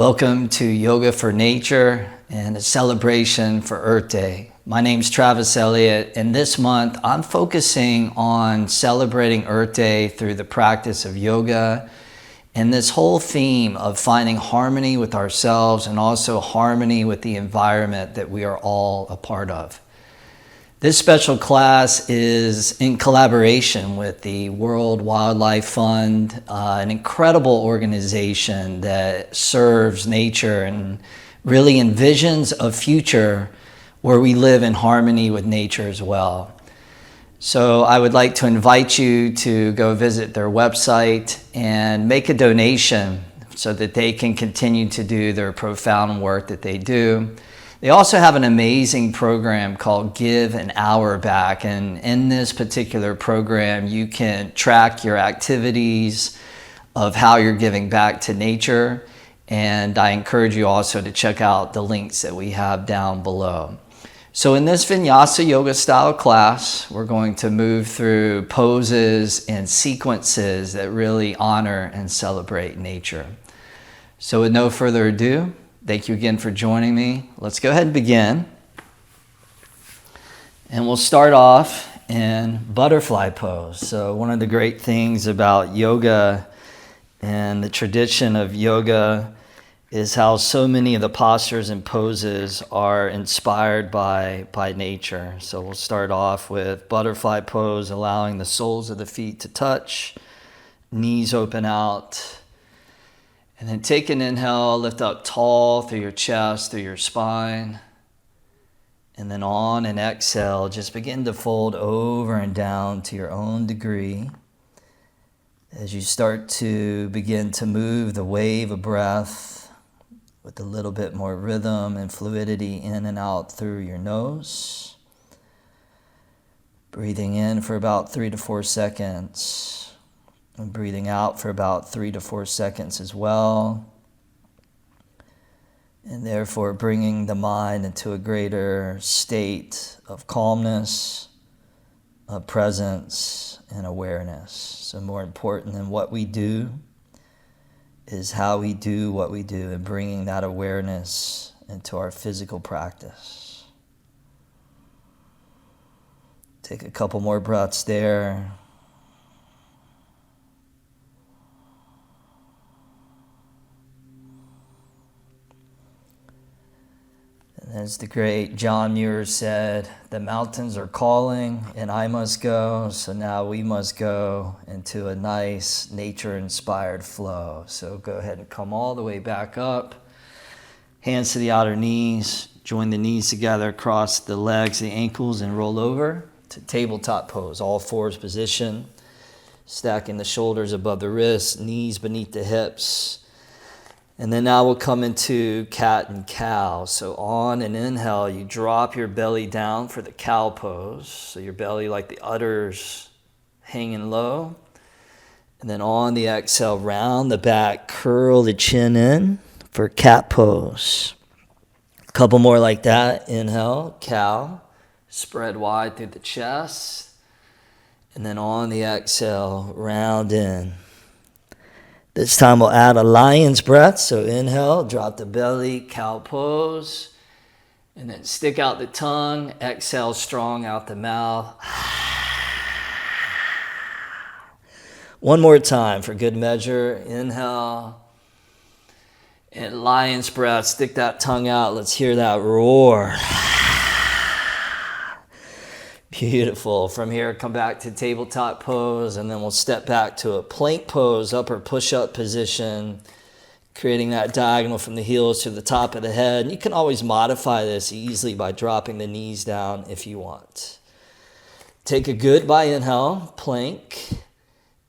Welcome to Yoga for Nature and a celebration for Earth Day. My name's Travis Eliot, and this month I'm focusing on celebrating Earth Day through the practice of yoga and this whole theme of finding harmony with ourselves and also harmony with the environment that we are all a part of. This special class is in collaboration with the World Wildlife Fund, an incredible organization that serves nature and really envisions a future where we live in harmony with nature as well. So I would like to invite you to go visit their website and make a donation so that they can continue to do their profound work that they do. They also have an amazing program called Give an Hour Back, and in this particular program you can track your activities of how you're giving back to nature, and I encourage you also to check out the links that we have down below. So in this Vinyasa Yoga style class, we're going to move through poses and sequences that really honor and celebrate nature. So with no further ado, thank you again for joining me. Let's go ahead and begin. And we'll start off in butterfly pose. So one of the great things about yoga and the tradition of yoga is how so many of the postures and poses are inspired by nature. So we'll start off with butterfly pose, allowing the soles of the feet to touch, knees open out. And then take an inhale, lift up tall through your chest, through your spine. And then on an exhale, just begin to fold over and down to your own degree. As you start to begin to move the wave of breath with a little bit more rhythm and fluidity in and out through your nose. Breathing in for about 3 to 4 seconds. And breathing out for about 3 to 4 seconds as well. And therefore bringing the mind into a greater state of calmness, of presence, and awareness. So more important than what we do is how we do what we do and bringing that awareness into our physical practice. Take a couple more breaths there. As the great John Muir said, the mountains are calling and I must go, so now we must go into a nice nature-inspired flow. So go ahead and come all the way back up. Hands to the outer knees. Join the knees together, cross the legs, the ankles, and roll over to tabletop pose, all fours position. Stacking the shoulders above the wrists, knees beneath the hips. And then now we'll come into cat and cow. So on an inhale, you drop your belly down for the cow pose. So your belly like the udders hanging low. And then on the exhale, round the back, curl the chin in for cat pose. A couple more like that. Inhale, cow. Spread wide through the chest. And then on the exhale, round in. This time we'll add a lion's breath. So inhale, drop the belly, cow pose. And then stick out the tongue. Exhale strong out the mouth. One more time for good measure. Inhale. And lion's breath. Stick that tongue out. Let's hear that roar. Beautiful. From here, come back to tabletop pose, and then we'll step back to a plank pose, upper push-up position, creating that diagonal from the heels to the top of the head. And you can always modify this easily by dropping the knees down if you want. Take a goodbye inhale, plank,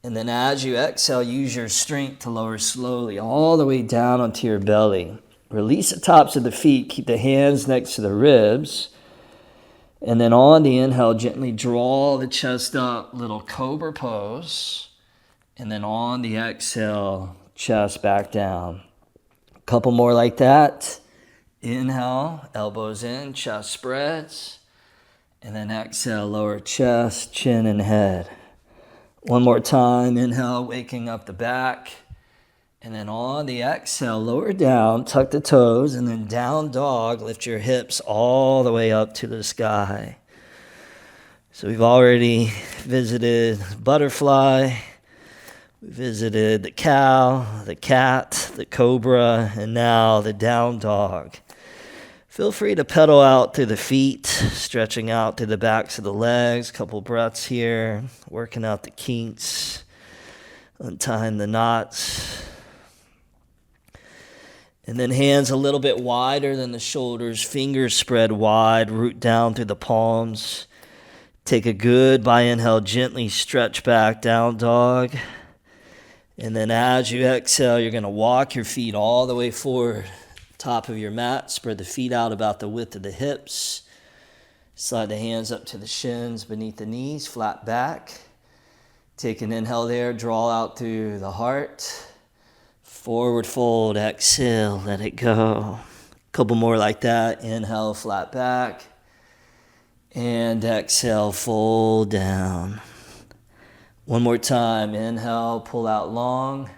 and then as you exhale, use your strength to lower slowly all the way down onto your belly. Release the tops of the feet, keep the hands next to the ribs. And then on the inhale, gently draw the chest up, little cobra pose. And then on the exhale, chest back down. A couple more like that. Inhale, elbows in, chest spreads. And then exhale, lower chest, chin, and head. One more time. Inhale, waking up the back. And then on the exhale, lower down, tuck the toes, and then down dog, lift your hips all the way up to the sky. So we've already visited butterfly, we visited the cow, the cat, the cobra, and now the down dog. Feel free to pedal out through the feet, stretching out through the backs of the legs, couple breaths here, working out the kinks, untying the knots. And then hands a little bit wider than the shoulders, fingers spread wide, root down through the palms. Take a goodbye inhale, gently stretch back, down dog. And then as you exhale, you're going to walk your feet all the way forward, top of your mat. Spread the feet out about the width of the hips. Slide the hands up to the shins, beneath the knees, flat back. Take an inhale there, draw out through the heart. Forward fold, exhale, let it go. Couple more like that. Inhale, flat back. And exhale, fold down. One more time. Inhale, pull out long.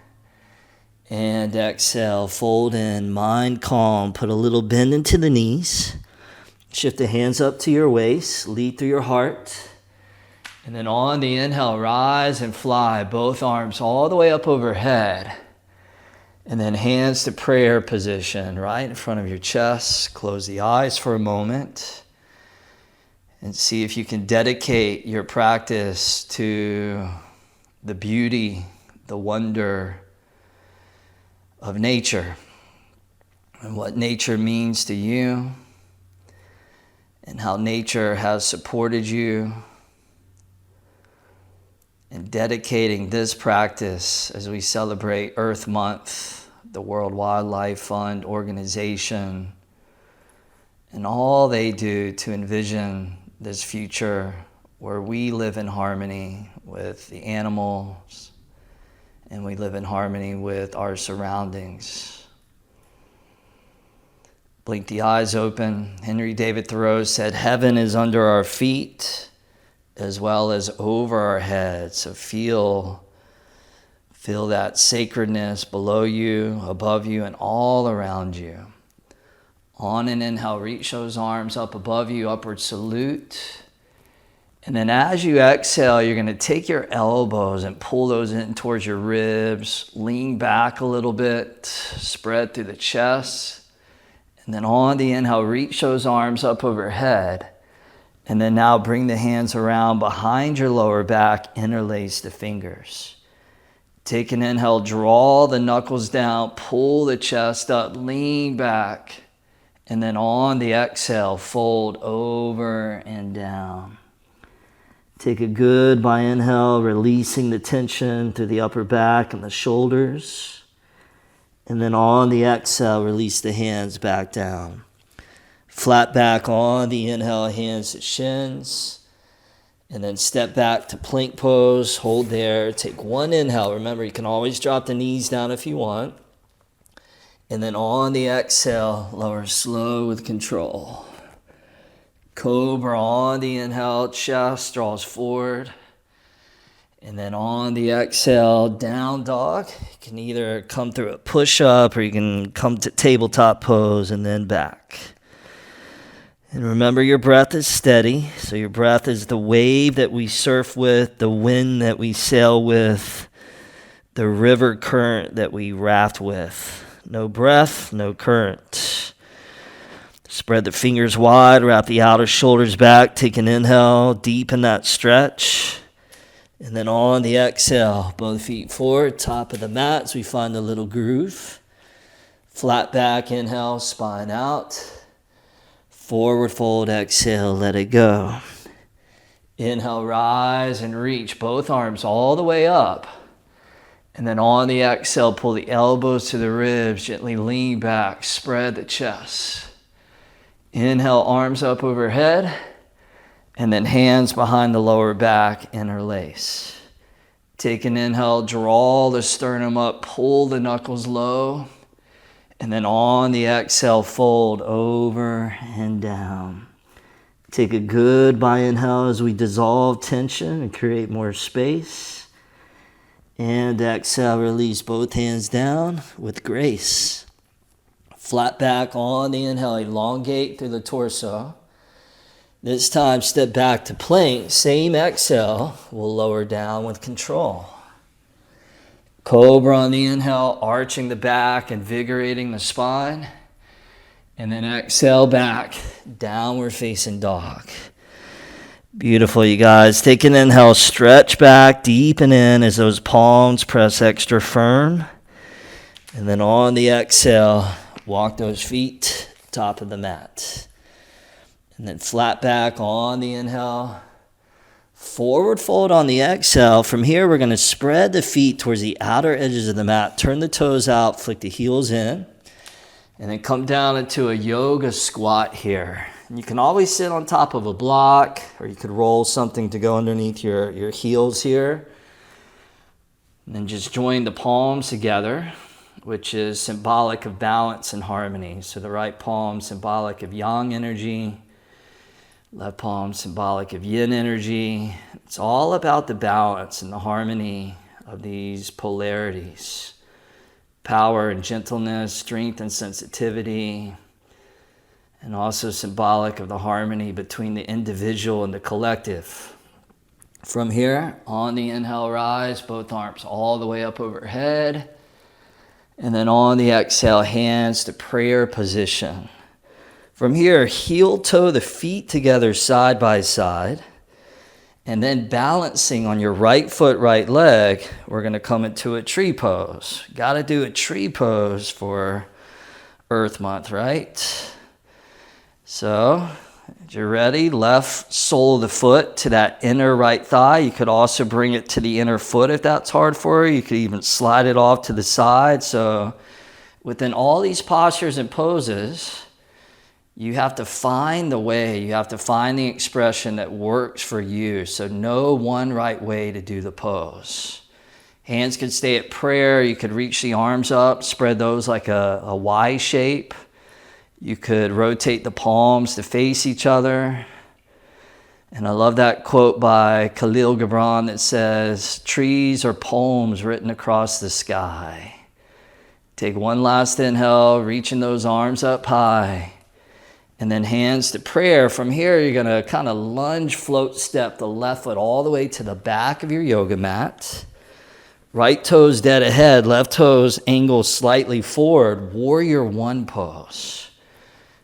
And exhale, fold in. Mind calm. Put a little bend into the knees. Shift the hands up to your waist. Lead through your heart. And then on the inhale, rise and fly. Both arms all the way up overhead. And then hands to prayer position, right in front of your chest. Close the eyes for a moment. And see if you can dedicate your practice to the beauty, the wonder of nature. And what nature means to you. And how nature has supported you. And dedicating this practice as we celebrate Earth Month, the World Wildlife Fund organization, and all they do to envision this future where we live in harmony with the animals and we live in harmony with our surroundings. Blink the eyes open. Henry David Thoreau said, "Heaven is under our feet as well as over our heads." So feel that sacredness below you, above you, and all around you. On an inhale, reach those arms up above you, upward salute. And then as you exhale, you're going to take your elbows and pull those in towards your ribs. Lean back a little bit, spread through the chest. And then on the inhale, reach those arms up overhead. And then now bring the hands around behind your lower back, interlace the fingers. Take an inhale, draw the knuckles down, pull the chest up, lean back. And then on the exhale, fold over and down. Take a goodbye inhale, releasing the tension through the upper back and the shoulders. And then on the exhale, release the hands back down. Flat back on the inhale, hands to shins. And then step back to plank pose. Hold there. Take one inhale. Remember, you can always drop the knees down if you want. And then on the exhale, lower slow with control. Cobra on the inhale, chest draws forward. And then on the exhale, down dog. You can either come through a push-up or you can come to tabletop pose and then back. And remember, your breath is steady. So your breath is the wave that we surf with, the wind that we sail with, the river current that we raft with. No breath, no current. Spread the fingers wide, wrap the outer shoulders back. Take an inhale, deepen that stretch. And then on the exhale, both feet forward, top of the mat as we find a little groove. Flat back, inhale, spine out. Forward fold, exhale, let it go. Inhale, rise and reach both arms all the way up. And then on the exhale, pull the elbows to the ribs, gently lean back, spread the chest. Inhale, arms up overhead. And then hands behind the lower back, interlace. Take an inhale, draw the sternum up, pull the knuckles low. And then on the exhale, fold over and down. Take a goodbye inhale as we dissolve tension and create more space. And exhale, release both hands down with grace. Flat back on the inhale, elongate through the torso. This time, step back to plank. Same exhale, we'll lower down with control. Cobra on the inhale, arching the back, invigorating the spine. And then exhale back, downward facing dog. Beautiful, you guys. Take an inhale, stretch back, deepen in as those palms press extra firm. And then on the exhale, walk those feet top of the mat. And then flat back on the inhale. Forward fold on the exhale. From here, we're going to spread the feet towards the outer edges of the mat. Turn the toes out, flick the heels in. And then come down into a yoga squat here. You can always sit on top of a block, or you could roll something to go underneath your heels here. And then just join the palms together, which is symbolic of balance and harmony. So the right palm symbolic of yang energy, left palm symbolic of yin energy. It's all about the balance and the harmony of these polarities. Power and gentleness, strength and sensitivity, and also symbolic of the harmony between the individual and the collective. From here, on the inhale, rise, both arms all the way up overhead. And then on the exhale, hands to prayer position. From here, heel toe the feet together side by side. And then balancing on your right foot, right leg, we're going to come into a tree pose. Got to do a tree pose for Earth Month, right? So, as you're ready, left sole of the foot to that inner right thigh. You could also bring it to the inner foot if that's hard for you. You could even slide it off to the side. So, within all these postures and poses, you have to find the way, you have to find the expression that works for you. So no one right way to do the pose. Hands could stay at prayer. You could reach the arms up, spread those like a Y shape. You could rotate the palms to face each other. And I love that quote by Khalil Gibran that says, trees are poems written across the sky. Take one last inhale, reaching those arms up high. And then hands to prayer. From here, you're going to kind of lunge, float, step the left foot all the way to the back of your yoga mat. Right toes dead ahead, left toes angle slightly forward. Warrior one pose.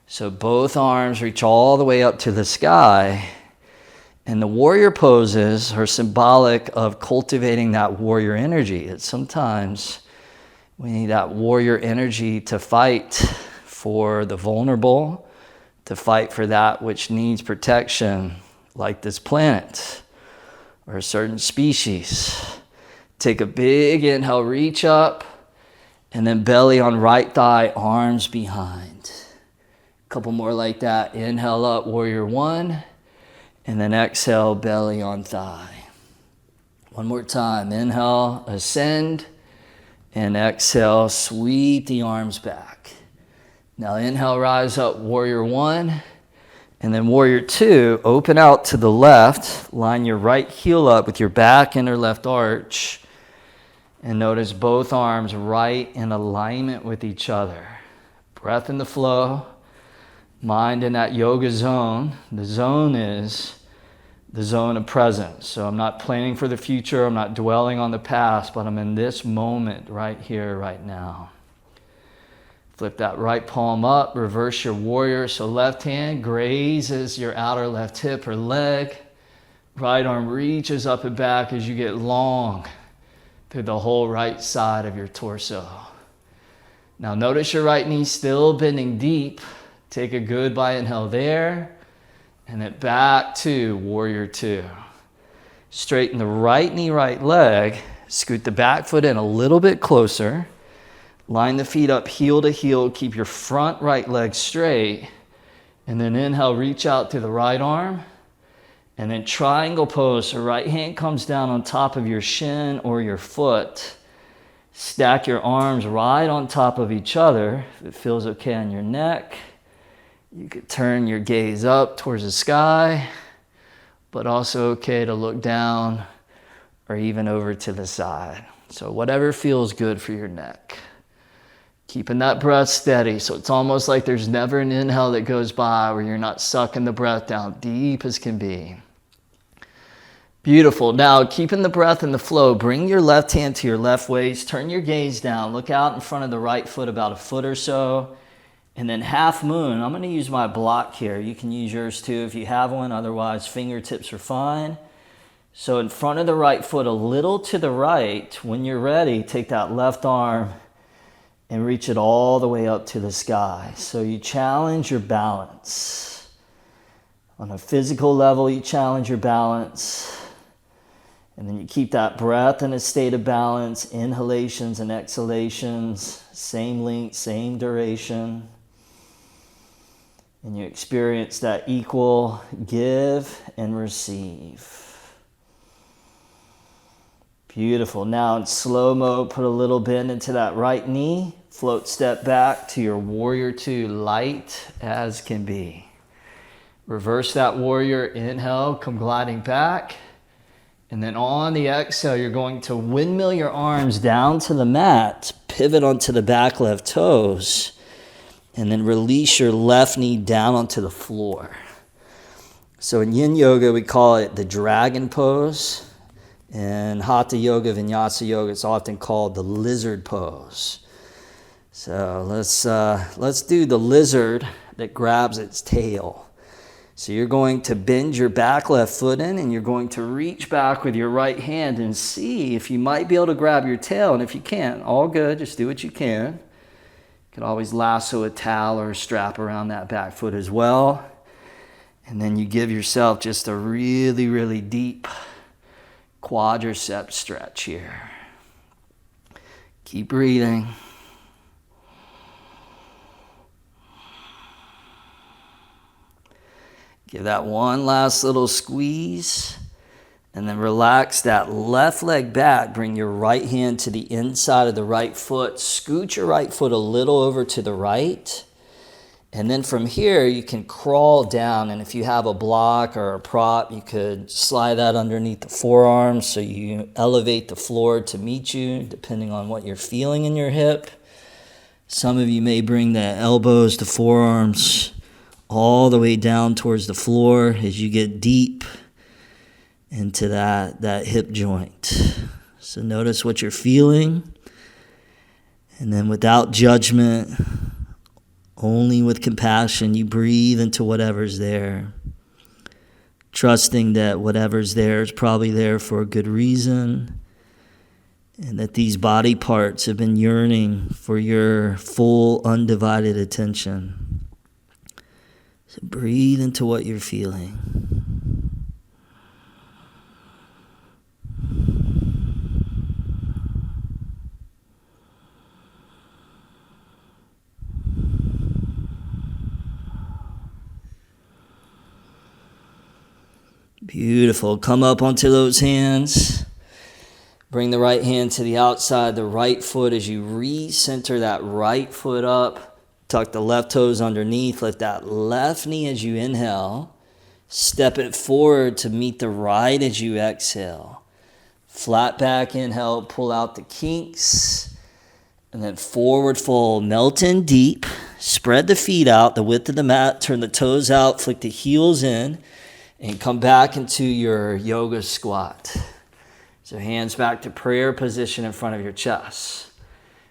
So both arms reach all the way up to the sky. And the warrior poses are symbolic of cultivating that warrior energy. It's sometimes we need that warrior energy to fight for the vulnerable, to fight for that which needs protection, like this planet or a certain species. Take a big inhale, reach up, and then belly on right thigh, arms behind. A couple more like that. Inhale up, warrior one, and then exhale, belly on thigh. One more time. Inhale, ascend, and exhale, sweep the arms back. Now inhale, rise up, warrior one, and then warrior two, open out to the left, line your right heel up with your back inner left arch, and notice both arms right in alignment with each other. Breath in the flow, mind in that yoga zone. The zone is the zone of presence. So I'm not planning for the future, I'm not dwelling on the past, but I'm in this moment right here, right now. Flip that right palm up, reverse your warrior. So left hand grazes your outer left hip or leg. Right arm reaches up and back as you get long through the whole right side of your torso. Now notice your right knee still bending deep. Take a goodbye inhale there. And then back to warrior two. Straighten the right knee, right leg. Scoot the back foot in a little bit closer. Line the feet up heel to heel. Keep your front right leg straight. And then inhale, reach out to the right arm. And then triangle pose. So right hand comes down on top of your shin or your foot. Stack your arms right on top of each other. If it feels okay on your neck. You could turn your gaze up towards the sky, but also okay to look down or even over to the side. So whatever feels good for your neck. Keeping that breath steady. So it's almost like there's never an inhale that goes by where you're not sucking the breath down deep as can be. Beautiful. Now, keeping the breath in the flow, bring your left hand to your left waist. Turn your gaze down. Look out in front of the right foot about a foot or so. And then half moon. I'm going to use my block here. You can use yours too if you have one. Otherwise, fingertips are fine. So in front of the right foot, a little to the right. When you're ready, take that left arm and reach it all the way up to the sky. So you challenge your balance. On a physical level, you challenge your balance. And then you keep that breath in a state of balance, inhalations and exhalations, same length, same duration. And you experience that equal give and receive. Beautiful. Now in slow-mo, put a little bend into that right knee. Float step back to your warrior two, light as can be. Reverse that warrior, inhale, come gliding back. And then on the exhale, you're going to windmill your arms down to the mat, pivot onto the back left toes, and then release your left knee down onto the floor. So in yin yoga, we call it the dragon pose. In hatha yoga, vinyasa yoga, it's often called the lizard pose. So let's do the lizard that grabs its tail. So you're going to bend your back left foot in and you're going to reach back with your right hand and see if you might be able to grab your tail. And if you can't, all good, just do what you can. You can always lasso a towel or a strap around that back foot as well. And then you give yourself just a really, really deep quadricep stretch here. Keep breathing. Give that one last little squeeze, and then relax that left leg back. Bring your right hand to the inside of the right foot. Scoot your right foot a little over to the right. And then from here, you can crawl down. And if you have a block or a prop, you could slide that underneath the forearms so you elevate the floor to meet you, depending on what you're feeling in your hip. Some of you may bring the elbows to forearms all the way down towards the floor as you get deep into that hip joint. So notice what you're feeling. And then without judgment, only with compassion, you breathe into whatever's there. Trusting that whatever's there is probably there for a good reason. And that these body parts have been yearning for your full, undivided attention. So breathe into what you're feeling. Beautiful. Come up onto those hands. Bring the right hand to the outside, the right foot as you recenter that right foot up. Tuck the left toes underneath. Lift that left knee as you inhale. Step it forward to meet the right as you exhale. Flat back inhale, pull out the kinks. And then forward fold, melt in deep. Spread the feet out, the width of the mat. Turn the toes out, flick the heels in. And come back into your yoga squat. So hands back to prayer position in front of your chest.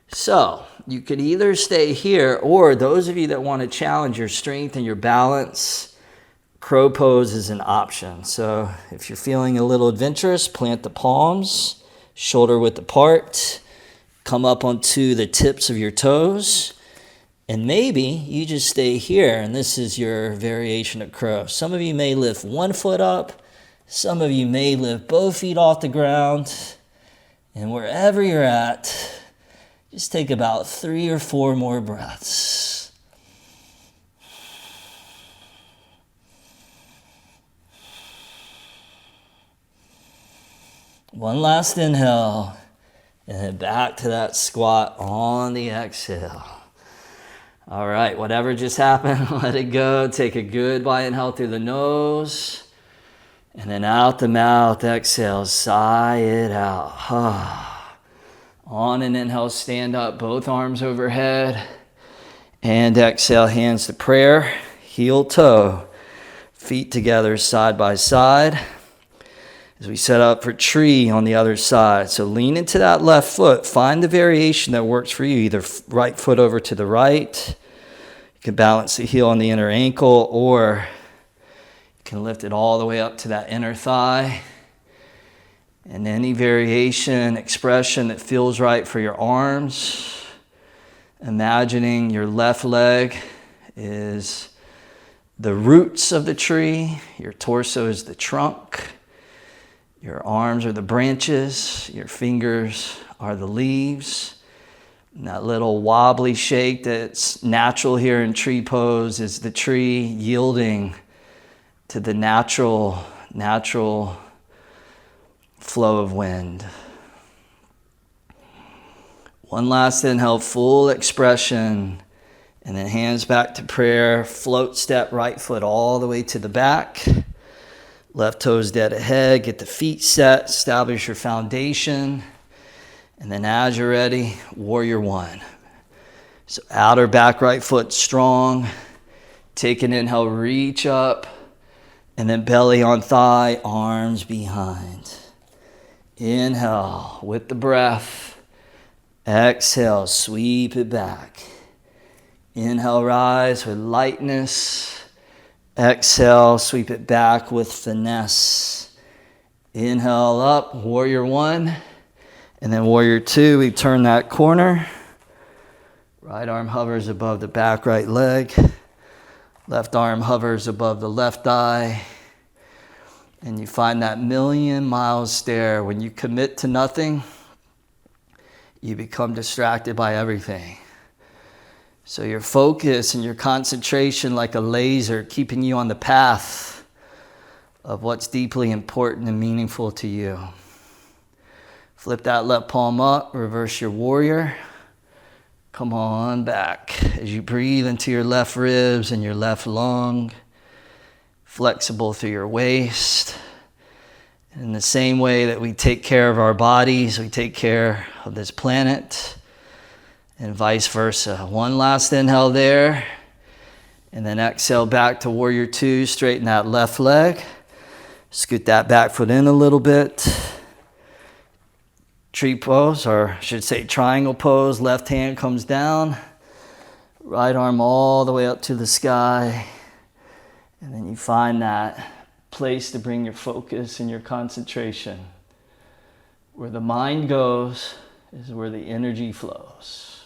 So you could either stay here, or those of you that want to challenge your strength and your balance, crow pose is an option. So if you're feeling a little adventurous, plant the palms, shoulder width apart, come up onto the tips of your toes, and maybe you just stay here, and this is your variation of crow. Some of you may lift one foot up, some of you may lift both feet off the ground, and wherever you're at, just take about 3 or 4 more breaths. One last inhale, and then back to that squat on the exhale. All right, whatever just happened, let it go. Take a good wide inhale through the nose, and then out the mouth, exhale, sigh it out. On an inhale, stand up, both arms overhead. And exhale, hands to prayer, heel toe, feet together side by side. As we set up for tree on the other side. So lean into that left foot. Find the variation that works for you. Either right foot over to the right. You can balance the heel on the inner ankle, or you can lift it all the way up to that inner thigh. And any variation, expression that feels right for your arms. Imagining your left leg is the roots of the tree. Your torso is the trunk. Your arms are the branches. Your fingers are the leaves. And that little wobbly shake that's natural here in tree pose is the tree yielding to the natural flow of wind. One last inhale, full expression, and then hands back to prayer. Float step, right foot all the way to the back. Left toes dead ahead. Get the feet set, establish your foundation. And then as you're ready, warrior one. So outer back right foot strong. Take an inhale, reach up. And then belly on thigh, arms behind. Inhale with the breath. Exhale, sweep it back. Inhale, rise with lightness. Exhale, sweep it back with finesse. Inhale up, warrior one. And then warrior two, we turn that corner. Right arm hovers above the back right leg. Left arm hovers above the left thigh. And you find that million-mile stare. When you commit to nothing, you become distracted by everything. So your focus and your concentration like a laser, keeping you on the path of what's deeply important and meaningful to you. Flip that left palm up, reverse your warrior. Come on back as you breathe into your left ribs and your left lung, flexible through your waist. In the same way that we take care of our bodies, we take care of this planet, and vice versa. One last inhale there, and then exhale back to warrior two. Straighten that left leg. Scoot that back foot in a little bit. Tree pose, or I should say triangle pose. Left hand comes down. Right arm all the way up to the sky. And then you find that place to bring your focus and your concentration. Where the mind goes is where the energy flows.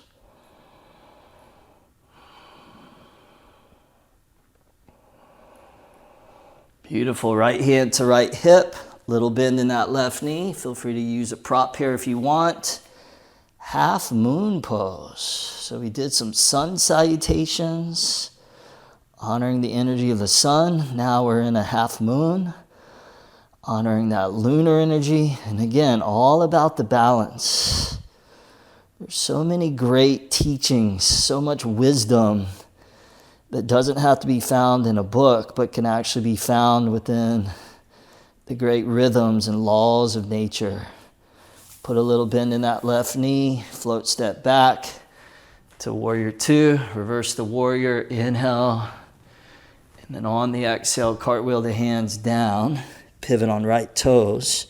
Beautiful. Right hand to right hip. Little bend in that left knee. Feel free to use a prop here if you want. Half moon pose. So we did some sun salutations, honoring the energy of the sun. Now we're in a half moon, honoring that lunar energy. And again, all about the balance. There's so many great teachings, so much wisdom that doesn't have to be found in a book, but can actually be found within the great rhythms and laws of nature. Put a little bend in that left knee, float step back to warrior two, reverse the warrior, inhale. And then on the exhale, cartwheel the hands down, pivot on right toes,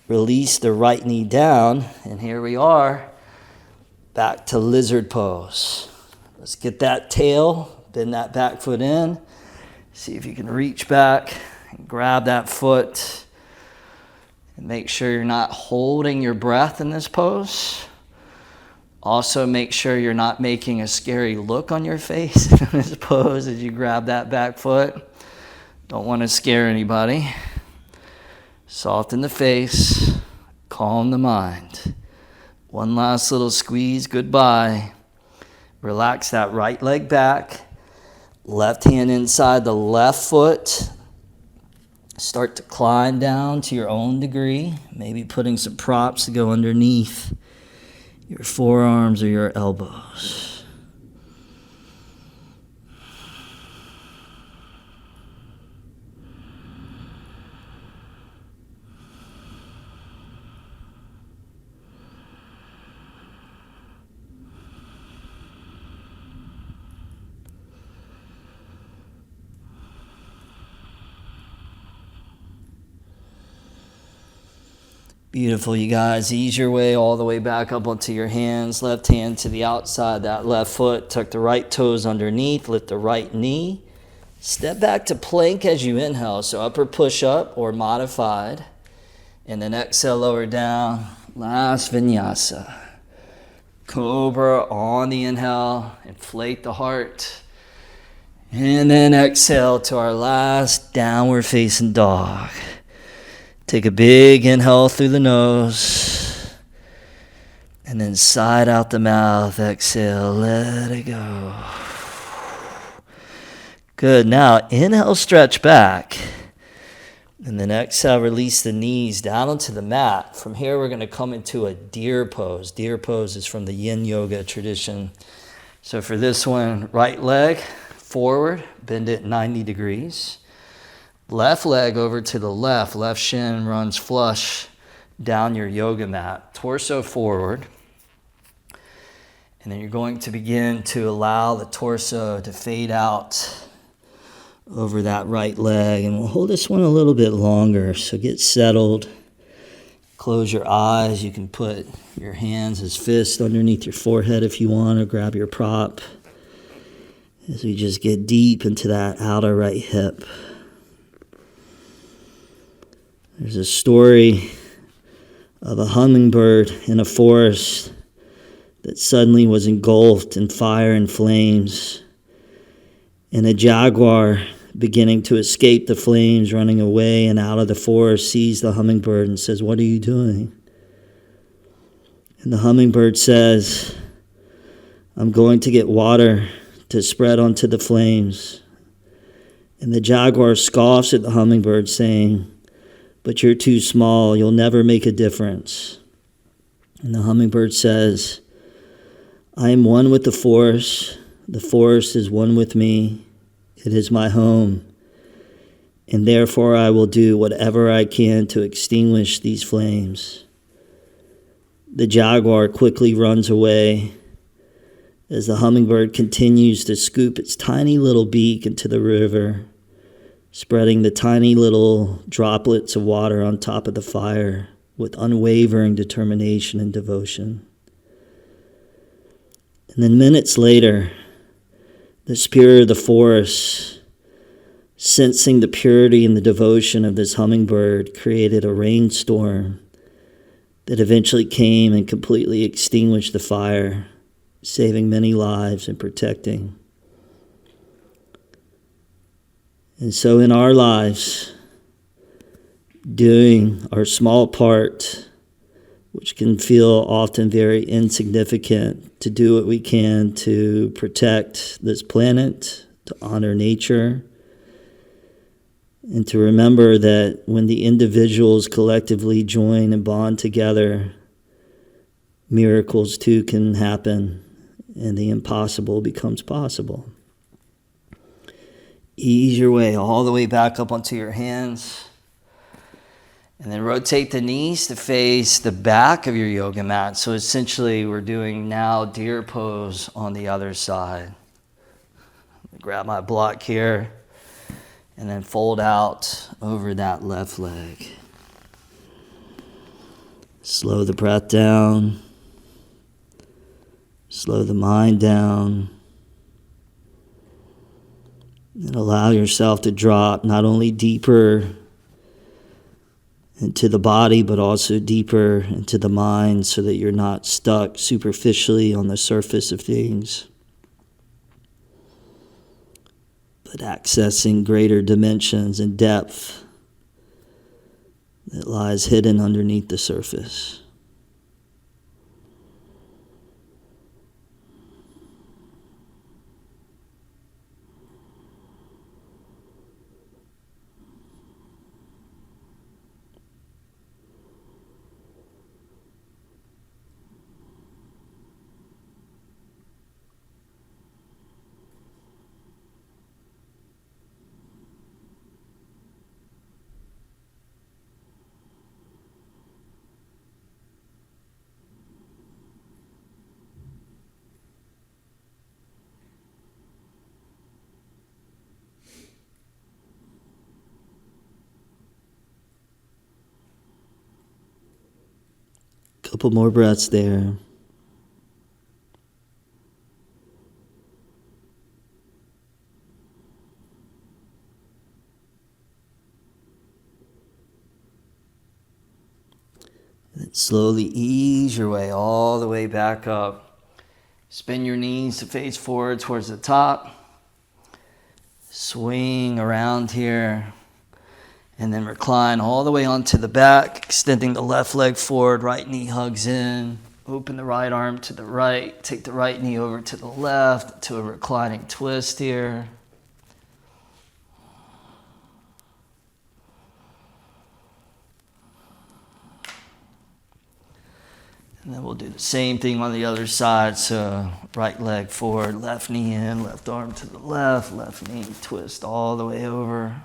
release the right knee down, and here we are, back to lizard pose. Let's get that tail, bend that back foot in, see if you can reach back and grab that foot, and make sure you're not holding your breath in this pose. Also, make sure you're not making a scary look on your face in this pose as you grab that back foot. Don't want to scare anybody. Soften the face, calm the mind. One last little squeeze, goodbye. Relax that right leg back. Left hand inside the left foot. Start to climb down to your own degree. Maybe putting some props to go underneath your forearms or your elbows. Beautiful, you guys. Ease your way all the way back up onto your hands. Left hand to the outside, that left foot. Tuck the right toes underneath. Lift the right knee. Step back to plank as you inhale. So upper push-up or modified. And then exhale, lower down. Last vinyasa. Cobra on the inhale. Inflate the heart. And then exhale to our last downward facing dog. Take a big inhale through the nose. And then side out the mouth. Exhale, let it go. Good. Now inhale, stretch back. And then exhale, release the knees down onto the mat. From here, we're going to come into a deer pose. Deer pose is from the yin yoga tradition. So for this one, right leg forward, bend it 90 degrees. Left leg over to the left. Left shin runs flush down your yoga mat. Torso forward. And then you're going to begin to allow the torso to fade out over that right leg. And we'll hold this one a little bit longer. So get settled. Close your eyes. You can put your hands as fists underneath your forehead if you want, or grab your prop. As we just get deep into that outer right hip. There's a story of a hummingbird in a forest that suddenly was engulfed in fire and flames, and a jaguar beginning to escape the flames, running away and out of the forest, sees the hummingbird and says, "What are you doing?" And the hummingbird says, "I'm going to get water to spread onto the flames." And the jaguar scoffs at the hummingbird, saying, "But you're too small, you'll never make a difference." And the hummingbird says, "I am one with the forest is one with me, it is my home, and therefore I will do whatever I can to extinguish these flames." The jaguar quickly runs away as the hummingbird continues to scoop its tiny little beak into the river, spreading the tiny little droplets of water on top of the fire with unwavering determination and devotion. And then minutes later, the spirit of the forest, sensing the purity and the devotion of this hummingbird, created a rainstorm that eventually came and completely extinguished the fire, saving many lives and protecting. And so in our lives, doing our small part, which can feel often very insignificant, to do what we can to protect this planet, to honor nature, and to remember that when the individuals collectively join and bond together, miracles too can happen, and the impossible becomes possible. Ease your way all the way back up onto your hands. And then rotate the knees to face the back of your yoga mat. So essentially we're doing now deer pose on the other side. Grab my block here and then fold out over that left leg. Slow the breath down. Slow the mind down. And allow yourself to drop not only deeper into the body, but also deeper into the mind, so that you're not stuck superficially on the surface of things, but accessing greater dimensions and depth that lies hidden underneath the surface. Couple more breaths there. And then slowly ease your way all the way back up. Spin your knees to face forward towards the top. Swing around here. And then recline all the way onto the back, extending the left leg forward, right knee hugs in. Open the right arm to the right. Take the right knee over to the left to a reclining twist here. And then we'll do the same thing on the other side. So right leg forward, left knee in, left arm to the left knee twist all the way over.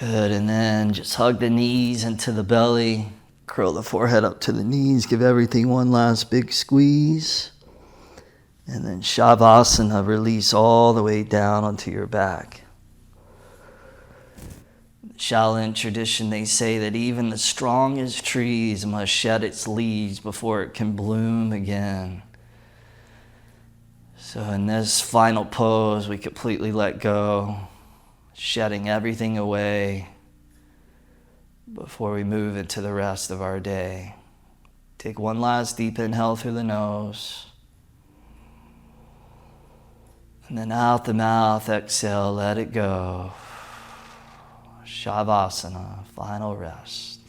Good, and then just hug the knees into the belly. Curl the forehead up to the knees. Give everything one last big squeeze. And then Shavasana, release all the way down onto your back. In the Shaolin tradition, they say that even the strongest trees must shed its leaves before it can bloom again. So in this final pose, we completely let go, shedding everything away before we move into the rest of our day. Take one last deep inhale through the nose. And then out the mouth, exhale, let it go. Shavasana, final rest.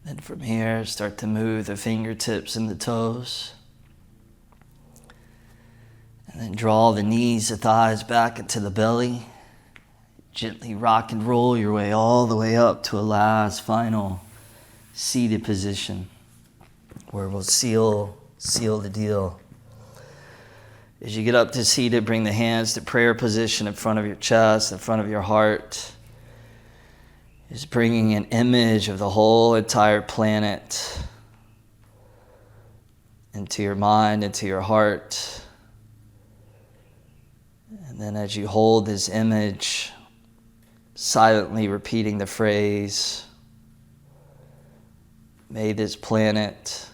Then from here, start to move the fingertips and the toes. And then draw the knees, the thighs back into the belly. Gently rock and roll your way all the way up to a last final seated position where we'll seal the deal. As you get up to seated, bring the hands to prayer position in front of your chest, in front of your heart. Is bringing an image of the whole entire planet into your mind, into your heart. And then as you hold this image, silently repeating the phrase, may this planet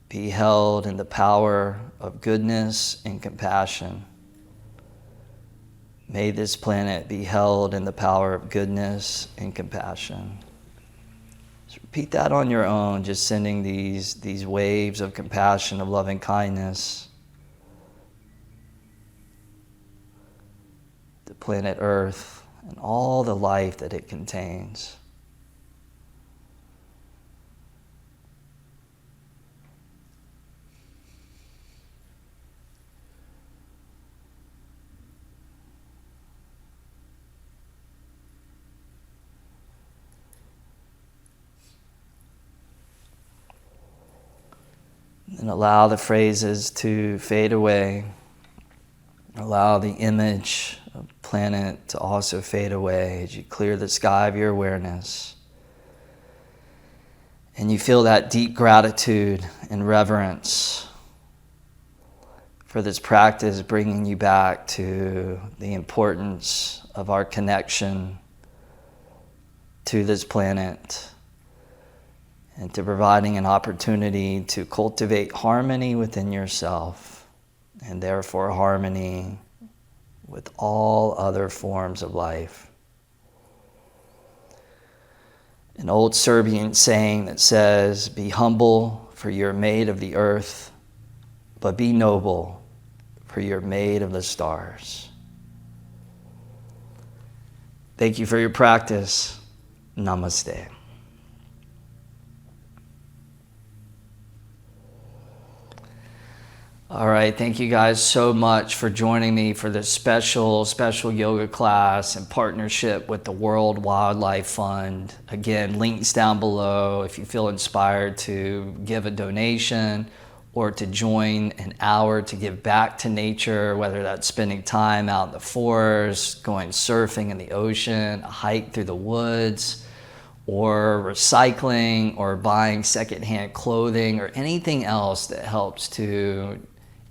be held in the power of goodness and compassion. May this planet be held in the power of goodness and compassion. Just repeat that on your own, just sending these waves of compassion, of loving kindness to planet Earth and all the life that it contains. And allow the phrases to fade away. Allow the image of the planet to also fade away as you clear the sky of your awareness. and you feel that deep gratitude and reverence for this practice, bringing you back to the importance of our connection to this planet and to providing an opportunity to cultivate harmony within yourself and therefore harmony with all other forms of life. An old Serbian saying that says, "Be humble, for you're made of the earth, but be noble, for you're made of the stars." Thank you for your practice. Namaste. All right, thank you guys so much for joining me for this special yoga class in partnership with the World Wildlife Fund. Again, links down below if you feel inspired to give a donation or to join an hour to give back to nature, whether that's spending time out in the forest, going surfing in the ocean, a hike through the woods, or recycling, or buying secondhand clothing, or anything else that helps to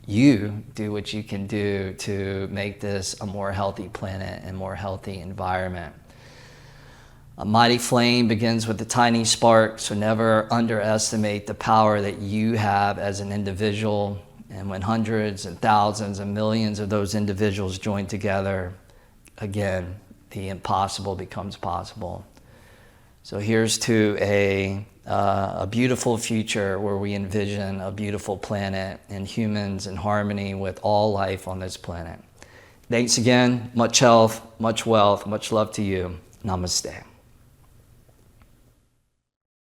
you do what you can do to make this a more healthy planet and more healthy environment. A mighty flame begins with a tiny spark, so never underestimate the power that you have as an individual. And when hundreds and thousands and millions of those individuals join together, again, the impossible becomes possible. So here's to a beautiful future where we envision a beautiful planet and humans in harmony with all life on this planet. Thanks again. Much health, much wealth, much love to you. Namaste.